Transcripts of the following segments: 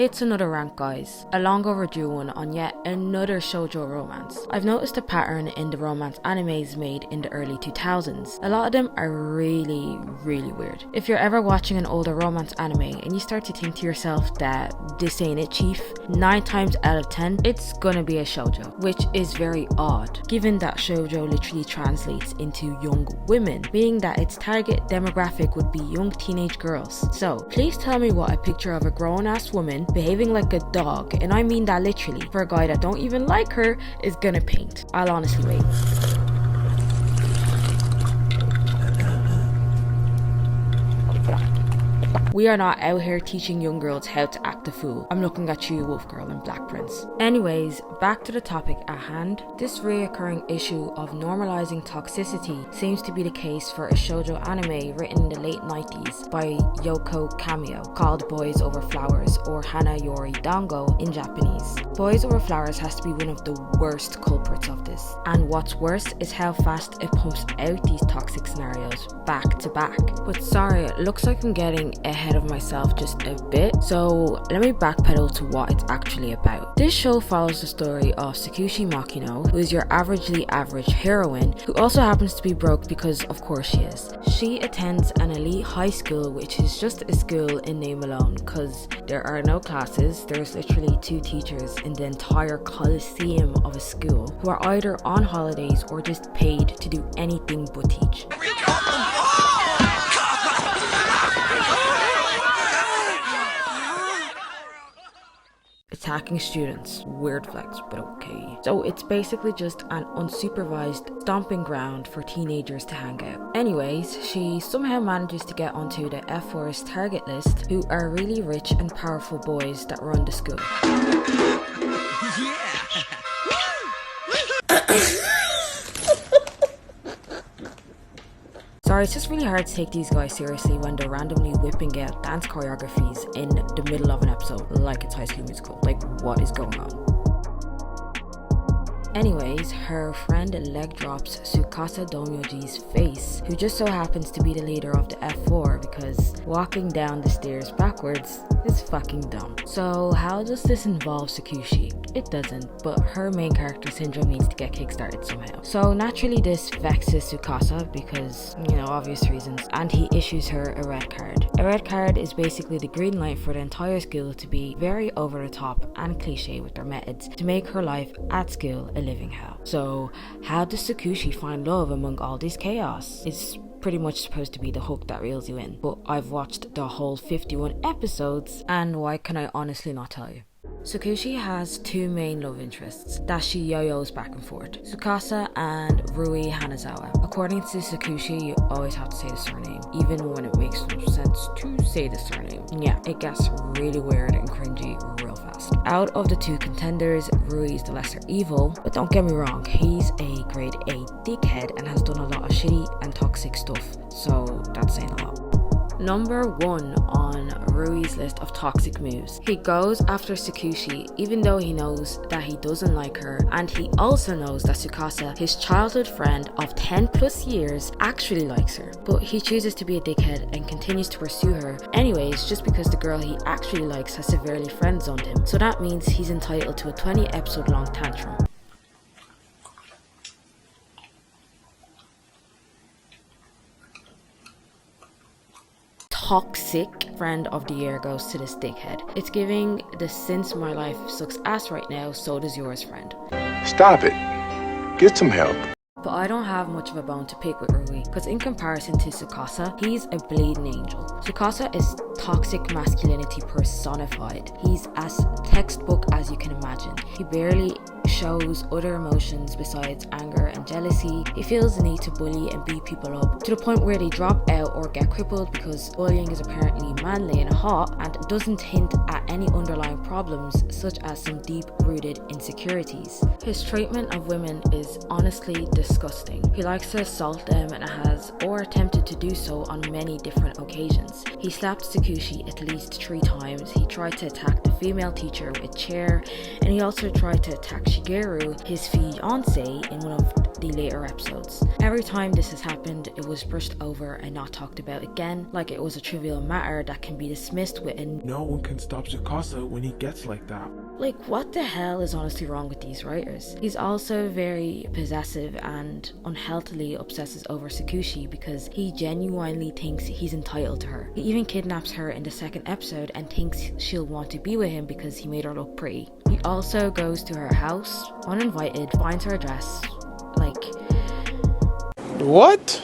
It's another rant, guys. A long overdue one on yet another shoujo romance. I've noticed a pattern in the romance animes made in the early 2000s. A lot of them are really weird. If you're ever watching an older romance anime and you start to think to yourself that this ain't it, chief, 9 times out of 10 it's gonna be a shoujo, which is very odd given that shoujo literally translates into young women, meaning that its target demographic would be young teenage girls. So please tell me what a picture of a grown-ass woman behaving like a dog, and I mean that literally, for a guy that don't even like her is gonna paint. I'll honestly wait. We are not out here teaching young girls how to act a fool. I'm looking at you, Wolf Girl and Black Prince. Anyways, back to the topic at hand. This reoccurring issue of normalizing toxicity seems to be the case for a shoujo anime written in the late 90s by Yoko Kamio called Boysoverflowers, or Hana Yori Dango in Japanese. Boysoverflowers has to be one of the worst culprits of this. And what's worse is how fast it pumps out these toxic scenarios back to back. But sorry, it looks like I'm getting ahead of myself just a bit, so let me backpedal to what it's actually about. This show follows the story of Tsukushi Makino, who is your averagely average heroine, who also happens to be broke because of course she is. She attends an elite high school, which is just a school in name alone, because there are no classes. There's literally 2 teachers in the entire coliseum of a school who are either on holidays or just paid to do anything but teach. Attacking students. Weird flex, but okay. So it's basically just an unsupervised stomping ground for teenagers to hang out. Anyways, she somehow manages to get onto the F4's target list, who are really rich and powerful boys that run the school. Sorry, it's just really hard to take these guys seriously when they're randomly whipping out dance choreographies in the middle of an episode like it's High School Musical. Like, what is going on? Anyways, her friend leg drops Tsukasa Domyoji's face, who just so happens to be the leader of the F4 because walking down the stairs backwards is fucking dumb. So how does this involve Tsukushi? It doesn't, but her main character syndrome needs to get kickstarted somehow. So naturally this vexes Tsukasa because, obvious reasons, and he issues her a red card. A red card is basically the green light for the entire school to be very over the top and cliche with their methods to make her life at school a living hell. So how does Tsukushi find love among all this chaos? It's pretty much supposed to be the hook that reels you in, but I've watched the whole 51 episodes, and why can I honestly not tell you? Tsukushi has 2 main love interests that she yo-yos back and forth: Tsukasa and Rui Hanazawa. According to Tsukushi, you always have to say the surname, even when it makes no sense to say the surname. Yeah, it gets really weird and cringy real fast. Out of the 2 contenders, Rui is the lesser evil, but don't get me wrong, he's a grade A dickhead and has done a lot of shitty and toxic stuff, so that's saying a lot. Number 1 on Rui's list of toxic moves. He goes after Tsukushi even though he knows that he doesn't like her, and he also knows that Tsukasa, his childhood friend of 10 plus years, actually likes her. But he chooses to be a dickhead and continues to pursue her anyways just because the girl he actually likes has severely friend-zoned him. So that means he's entitled to a 20 episode long tantrum. Toxic friend of the year goes to this dickhead. It's giving the since my life sucks ass right now, so does yours friend. Stop it. Get some help. But I don't have much of a bone to pick with Rui, because in comparison to Tsukasa, he's a bleeding angel. Tsukasa is toxic masculinity personified. He's as textbook as you can imagine. He barely shows other emotions besides anger and jealousy. He feels the need to bully and beat people up to the point where they drop out or get crippled because bullying is apparently manly and hot and doesn't hint at any underlying problems such as some deep-rooted insecurities. His treatment of women is honestly disgusting. He likes to assault them and has or attempted to do so on many different occasions. He slapped Tsukushi at least 3 times. He tried to attack the female teacher with a chair, and he also tried to attack Shigeru his fiance in one of the later episodes. Every time this has happened, it was brushed over and not talked about again, like it was a trivial matter that can be dismissed with an "No one can stop Tsukasa when he gets like that." Like, what the hell is honestly wrong with these writers? He's also very possessive and unhealthily obsesses over Tsukushi because he genuinely thinks he's entitled to her. He even kidnaps her in the second episode and thinks she'll want to be with him because he made her look pretty. He also goes to her house, uninvited, finds her address. Like, What?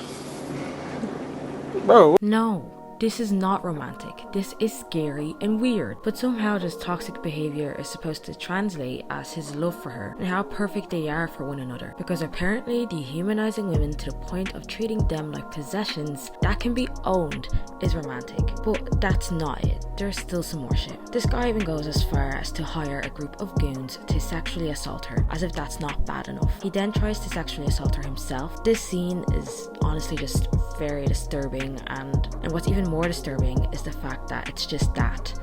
Bro. no. This is not romantic. This is scary and weird. But somehow this toxic behavior is supposed to translate as his love for her and how perfect they are for one another. Because apparently dehumanizing women to the point of treating them like possessions that can be owned is romantic. But that's not it. There's still some more shit. This guy even goes as far as to hire a group of goons to sexually assault her, as if that's not bad enough. He then tries to sexually assault her himself. This scene is honestly just very disturbing, and what's even more disturbing is the fact that it's just that,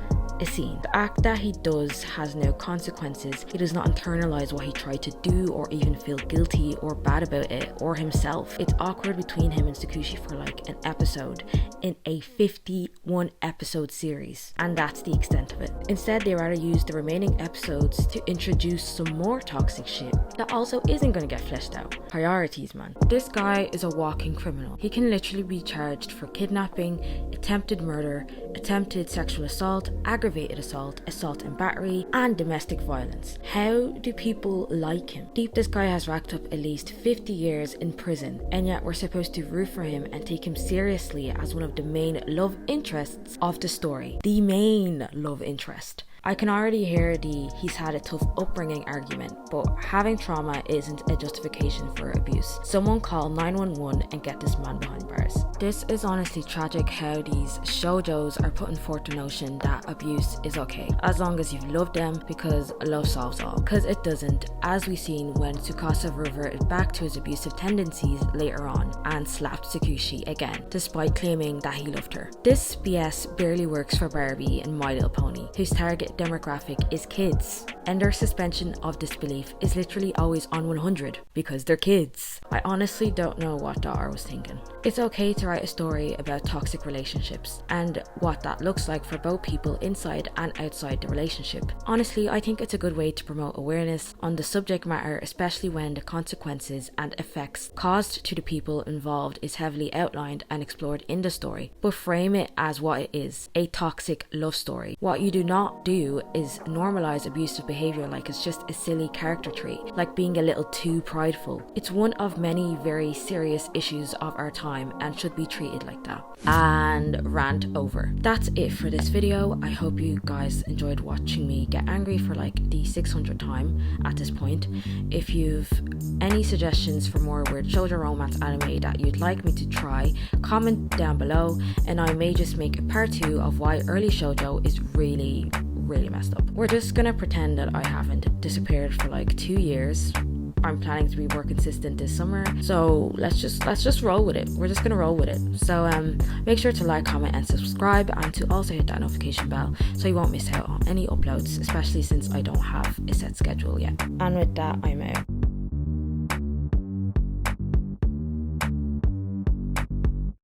a scene. The act that he does has no consequences. He does not internalize what he tried to do or even feel guilty or bad about it or himself. It's awkward between him and Tsukushi for like an episode in a 51 episode series, and that's the extent of it. Instead, they rather use the remaining episodes to introduce some more toxic shit that also isn't going to get fleshed out. Priorities, man. This guy is a walking criminal. He can literally be charged for kidnapping, attempted murder, attempted sexual assault, aggravated assault, assault and battery, and domestic violence. How do people like him? This guy has racked up at least 50 years in prison, and yet we're supposed to root for him and take him seriously as one of the main love interests of the story. The main love interest. I can already hear the he's had a tough upbringing argument, but having trauma isn't a justification for abuse. Someone call 911 and get this man behind bars. This is honestly tragic how these shoujos are putting forth the notion that abuse is okay, as long as you've loved them, because love solves all. Because it doesn't, as we've seen when Tsukasa reverted back to his abusive tendencies later on and slapped Tsukushi again, despite claiming that he loved her. This BS barely works for Barbie and My Little Pony, whose target demographic is kids, and their suspension of disbelief is literally always on 100 because they're kids. I honestly don't know what Daughter was thinking. It's okay to write a story about toxic relationships and what that looks like for both people inside and outside the relationship. Honestly, I think it's a good way to promote awareness on the subject matter, especially when the consequences and effects caused to the people involved is heavily outlined and explored in the story. But frame it as what it is, a toxic love story. What you do not do is normalize abusive behavior like it's just a silly character trait, like being a little too prideful. It's one of many very serious issues of our time and should be treated like that. And rant over. That's it for this video. I hope you guys enjoyed watching me get angry for like the 600th time at this point. If you've any suggestions for more weird shoujo romance anime that you'd like me to try, comment down below and I may just make a part 2 of why early shoujo is really messed up. We're just gonna pretend that I haven't disappeared for like 2 years. I'm planning to be more consistent this summer, so let's just roll with it. We're just gonna roll with it. So make sure to like, comment and subscribe, and to also hit that notification bell so you won't miss out on any uploads, especially since I don't have a set schedule yet. And with that, I'm out.